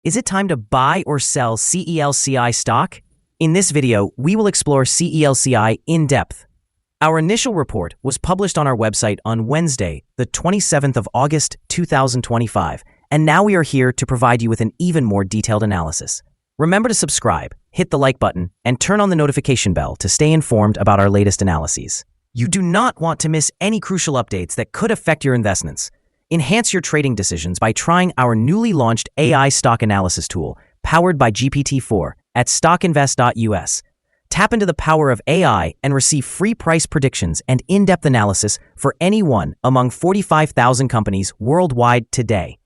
Is it time to buy or sell CEL-SCI stock? In this video, we will explore CEL-SCI in depth. Our initial report was published on our website on Wednesday, the 27th of August, 2025, and now we are here to provide you with an even more detailed analysis. Remember to subscribe, hit the like button, and turn on the notification bell to stay informed about our latest analyses. You do not want to miss any crucial updates that could affect your investments. Enhance your trading decisions by trying our newly launched AI stock analysis tool, powered by GPT-4, at StockInvest.us. Tap into the power of AI and receive free price predictions and in-depth analysis for any one among 45,000 companies worldwide today.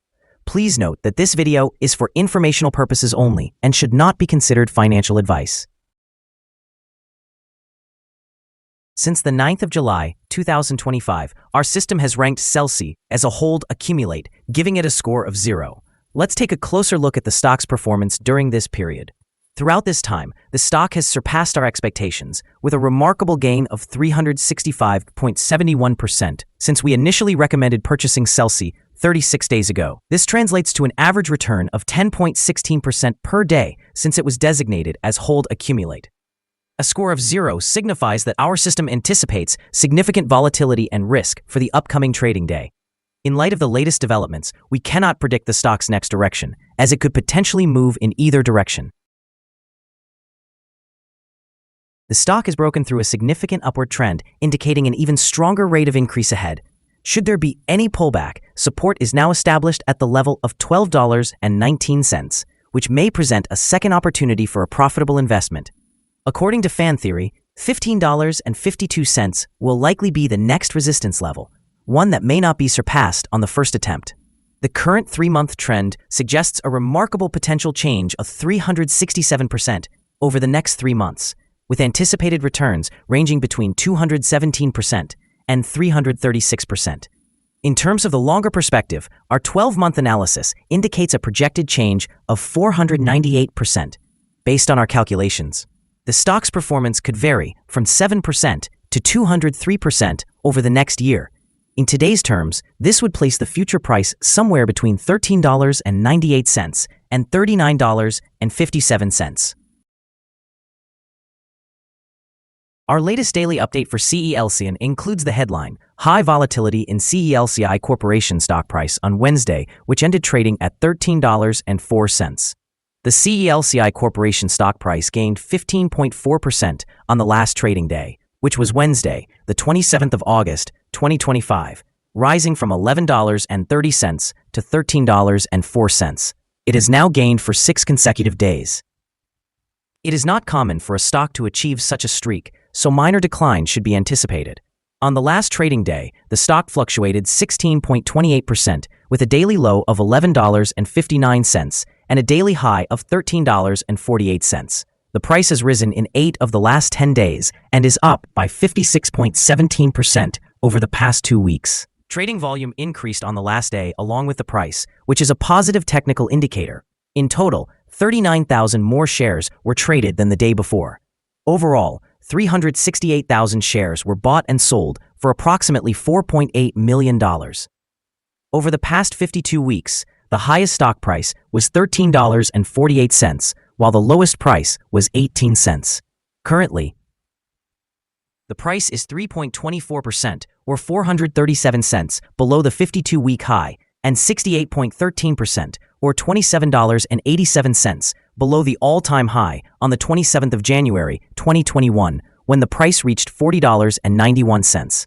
Please note that this video is for informational purposes only and should not be considered financial advice. Since the 9th of July, 2025, our system has ranked CEL-SCI as a hold accumulate, giving it a score of 0. Let's take a closer look at the stock's performance during this period. Throughout this time, the stock has surpassed our expectations, with a remarkable gain of 365.71% since we initially recommended purchasing CEL-SCI 36 days ago. This translates to an average return of 10.16% per day since it was designated as hold accumulate. A score of 0 signifies that our system anticipates significant volatility and risk for the upcoming trading day. In light of the latest developments, we cannot predict the stock's next direction, as it could potentially move in either direction. The stock has broken through a significant upward trend, indicating an even stronger rate of increase ahead. Should there be any pullback, support is now established at the level of $12.19, which may present a second opportunity for a profitable investment. According to fan theory, $15.52 will likely be the next resistance level, one that may not be surpassed on the first attempt. The current 3-month trend suggests a remarkable potential change of 367% over the next 3 months, with anticipated returns ranging between 217% and 336%. In terms of the longer perspective, our 12-month analysis indicates a projected change of 498%. Based on our calculations, the stock's performance could vary from 7% to 203% over the next year. In today's terms, this would place the future price somewhere between $13.98 and $39.57. Our latest daily update for CEL-SCI includes the headline, High Volatility in CEL-SCI Corporation Stock Price on Wednesday, which ended trading at $13.04. The CEL-SCI Corporation stock price gained 15.4% on the last trading day, which was Wednesday, the 27th of August, 2025, rising from $11.30 to $13.04. It has now gained for 6 consecutive days. It is not common for a stock to achieve such a streak, so minor decline should be anticipated. On the last trading day, the stock fluctuated 16.28%, with a daily low of $11.59 and a daily high of $13.48. The price has risen in 8 of the last 10 days and is up by 56.17% over the past 2 weeks. Trading volume increased on the last day along with the price, which is a positive technical indicator. In total, 39,000 more shares were traded than the day before. Overall, 368,000 shares were bought and sold for approximately $4.8 million. Over the past 52 weeks, the highest stock price was $13.48, while the lowest price was 18 cents. Currently, the price is 3.24% or 437 cents below the 52-week high and 68.13% or $27.87 below the all-time high on the 27th of January, 2021, when the price reached $40.91.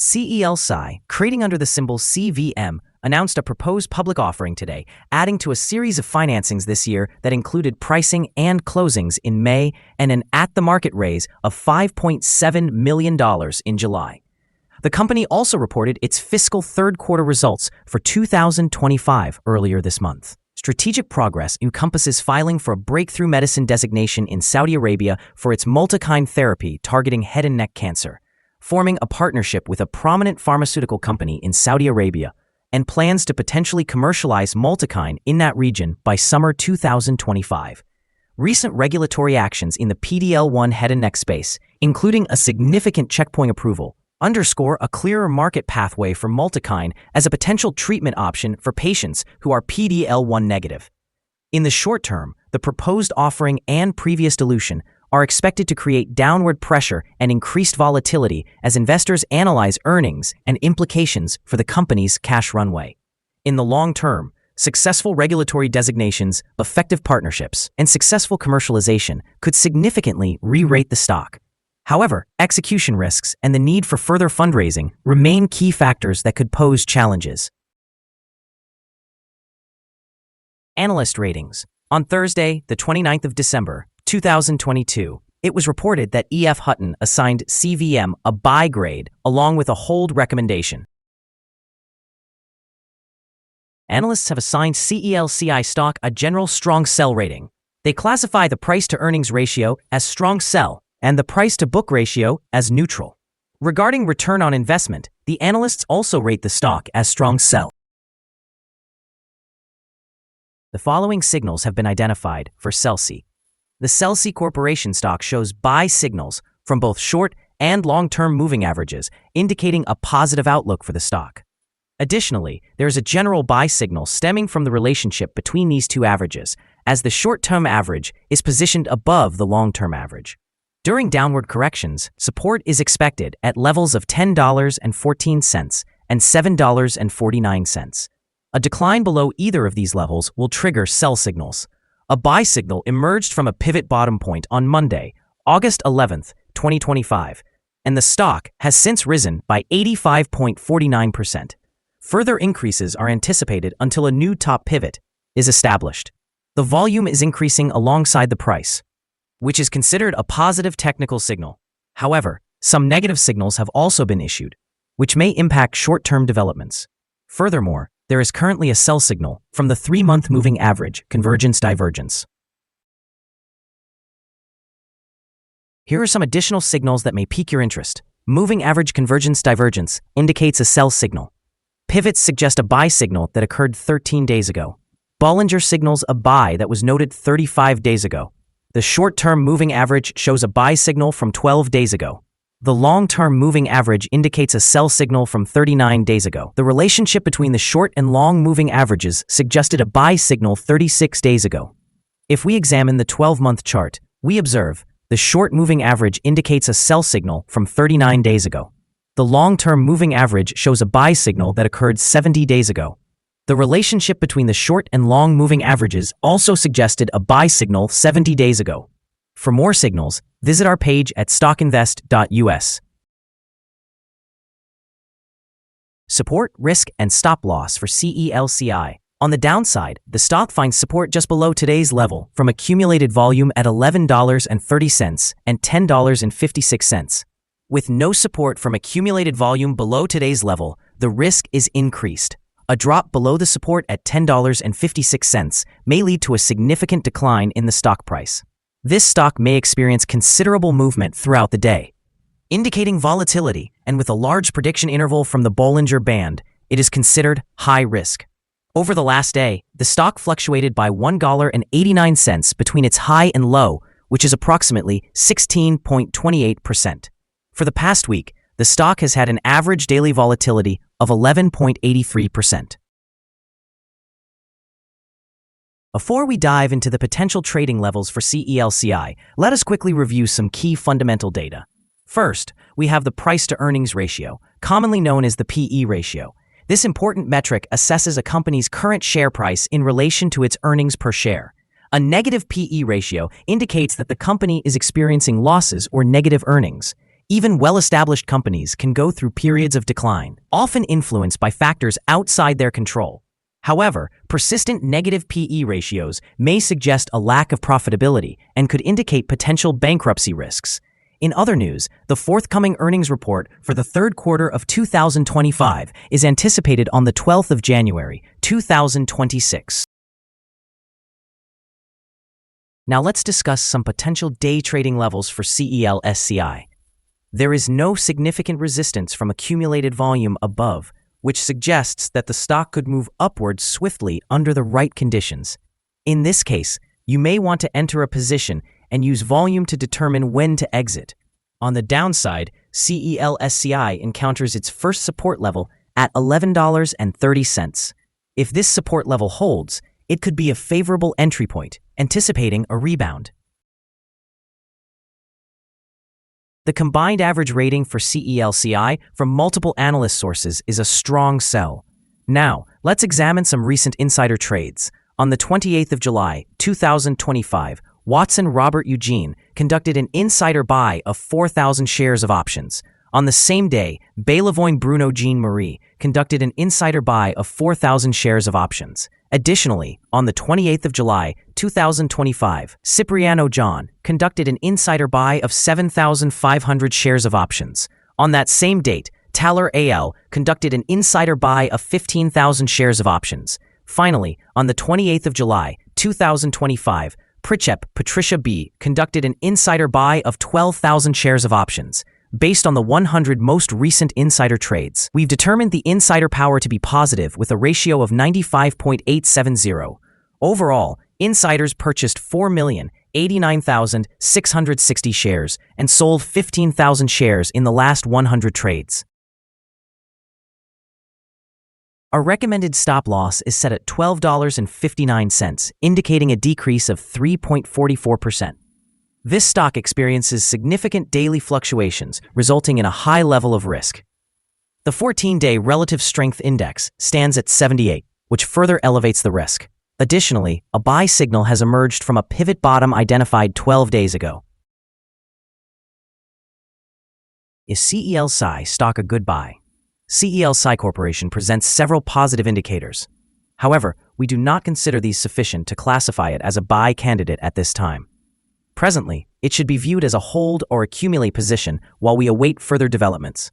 CEL-SCI, trading under the symbol CVM, announced a proposed public offering today, adding to a series of financings this year that included pricing and closings in May and an at-the-market raise of $5.7 million in July. The company also reported its fiscal third-quarter results for 2025 earlier this month. Strategic progress encompasses filing for a breakthrough medicine designation in Saudi Arabia for its multikine therapy targeting head and neck cancer, forming a partnership with a prominent pharmaceutical company in Saudi Arabia, and plans to potentially commercialize multikine in that region by summer 2025. Recent regulatory actions in the PD-L1 head and neck space, including a significant checkpoint approval, underscore a clearer market pathway for Multikine as a potential treatment option for patients who are PD-L1 negative. In the short term, the proposed offering and previous dilution are expected to create downward pressure and increased volatility as investors analyze earnings and implications for the company's cash runway. In the long term, successful regulatory designations, effective partnerships, and successful commercialization could significantly re-rate the stock. However, execution risks and the need for further fundraising remain key factors that could pose challenges. Analyst ratings. On Thursday, the 29th of December, 2022, it was reported that E.F. Hutton assigned CVM a buy grade along with a hold recommendation. Analysts have assigned CEL-SCI stock a general strong sell rating. They classify the price-to-earnings ratio as strong sell and the price-to-book ratio as neutral. Regarding return on investment, the analysts also rate the stock as strong sell. The following signals have been identified for CEL-SCI. The CEL-SCI Corporation stock shows buy signals from both short and long-term moving averages, indicating a positive outlook for the stock. Additionally, there is a general buy signal stemming from the relationship between these two averages, as the short-term average is positioned above the long-term average. During downward corrections, support is expected at levels of $10.14 and $7.49. A decline below either of these levels will trigger sell signals. A buy signal emerged from a pivot bottom point on Monday, August 11, 2025, and the stock has since risen by 85.49%. Further increases are anticipated until a new top pivot is established. The volume is increasing alongside the price, which is considered a positive technical signal. However, some negative signals have also been issued, which may impact short-term developments. Furthermore, there is currently a sell signal from the 3-month moving average convergence divergence. Here are some additional signals that may pique your interest. Moving average convergence divergence indicates a sell signal. Pivots suggest a buy signal that occurred 13 days ago. Bollinger signals a buy that was noted 35 days ago. The short-term moving average shows a buy signal from 12 days ago. The long-term moving average indicates a sell signal from 39 days ago. The relationship between the short and long moving averages suggested a buy signal 36 days ago. If we examine the 12-month chart, we observe the short moving average indicates a sell signal from 39 days ago. The long-term moving average shows a buy signal that occurred 70 days ago. The relationship between the short and long moving averages also suggested a buy signal 70 days ago. For more signals, visit our page at StockInvest.us. Support, risk, and stop loss for CEL-SCI. On the downside, the stock finds support just below today's level from accumulated volume at $11.30 and $10.56. With no support from accumulated volume below today's level, the risk is increased. A drop below the support at $10.56 may lead to a significant decline in the stock price. This stock may experience considerable movement throughout the day. Indicating volatility, and with a large prediction interval from the Bollinger Band, it is considered high risk. Over the last day, the stock fluctuated by $1.89 between its high and low, which is approximately 16.28%. For the past week, the stock has had an average daily volatility of 11.83%. Before we dive into the potential trading levels for CEL-SCI, let us quickly review some key fundamental data. First, we have the price-to-earnings ratio, commonly known as the PE ratio. This important metric assesses a company's current share price in relation to its earnings per share. A negative PE ratio indicates that the company is experiencing losses or negative earnings. Even well-established companies can go through periods of decline, often influenced by factors outside their control. However, persistent negative PE ratios may suggest a lack of profitability and could indicate potential bankruptcy risks. In other news, the forthcoming earnings report for the third quarter of 2025 is anticipated on the 12th of January, 2026. Now let's discuss some potential day trading levels for CEL-SCI. There is no significant resistance from accumulated volume above, which suggests that the stock could move upwards swiftly under the right conditions. In this case, you may want to enter a position and use volume to determine when to exit. On the downside, CEL-SCI encounters its first support level at $11.30. If this support level holds, it could be a favorable entry point, anticipating a rebound. The combined average rating for CEL-SCI from multiple analyst sources is a strong sell. Now, let's examine some recent insider trades. On the 28th of July, 2025, Watson Robert Eugene conducted an insider buy of 4,000 shares of options. On the same day, Bellavoine Bruno Jean Marie conducted an insider buy of 4,000 shares of options. Additionally, on the 28th of July, 2025, Cipriano John conducted an insider buy of 7,500 shares of options. On that same date, Taylor A.L. conducted an insider buy of 15,000 shares of options. Finally, on the 28th of July, 2025, Pritchep Patricia B. conducted an insider buy of 12,000 shares of options. Based on the 100 most recent insider trades, we've determined the insider power to be positive with a ratio of 95.870. Overall, insiders purchased 4,089,660 shares and sold 15,000 shares in the last 100 trades. Our recommended stop loss is set at $12.59, indicating a decrease of 3.44%. This stock experiences significant daily fluctuations, resulting in a high level of risk. The 14-day relative strength index stands at 78, which further elevates the risk. Additionally, a buy signal has emerged from a pivot bottom identified 12 days ago. Is CEL-SCI stock a good buy? CEL-SCI Corporation presents several positive indicators. However, we do not consider these sufficient to classify it as a buy candidate at this time. Presently, it should be viewed as a hold or accumulate position while we await further developments.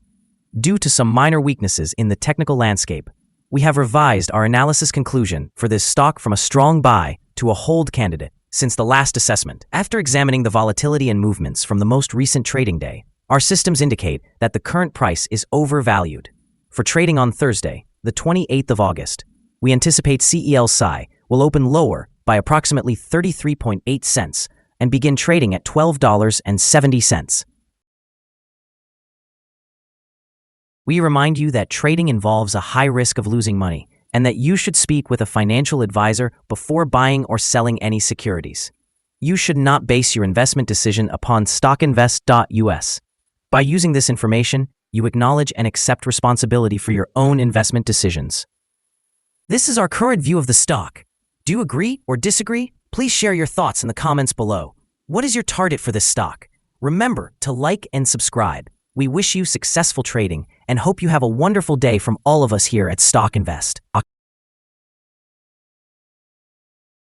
Due to some minor weaknesses in the technical landscape, we have revised our analysis conclusion for this stock from a strong buy to a hold candidate since the last assessment. After examining the volatility and movements from the most recent trading day, our systems indicate that the current price is overvalued. For trading on Thursday, the 28th of August, we anticipate CEL-SCI will open lower by approximately 33.8 cents and begin trading at $12.70. We remind you that trading involves a high risk of losing money and that you should speak with a financial advisor before buying or selling any securities. You should not base your investment decision upon StockInvest.us. By using this information, you acknowledge and accept responsibility for your own investment decisions. This is our current view of the stock. Do you agree or disagree? Please share your thoughts in the comments below. What is your target for this stock? Remember to like and subscribe. We wish you successful trading and hope you have a wonderful day from all of us here at Stock Invest.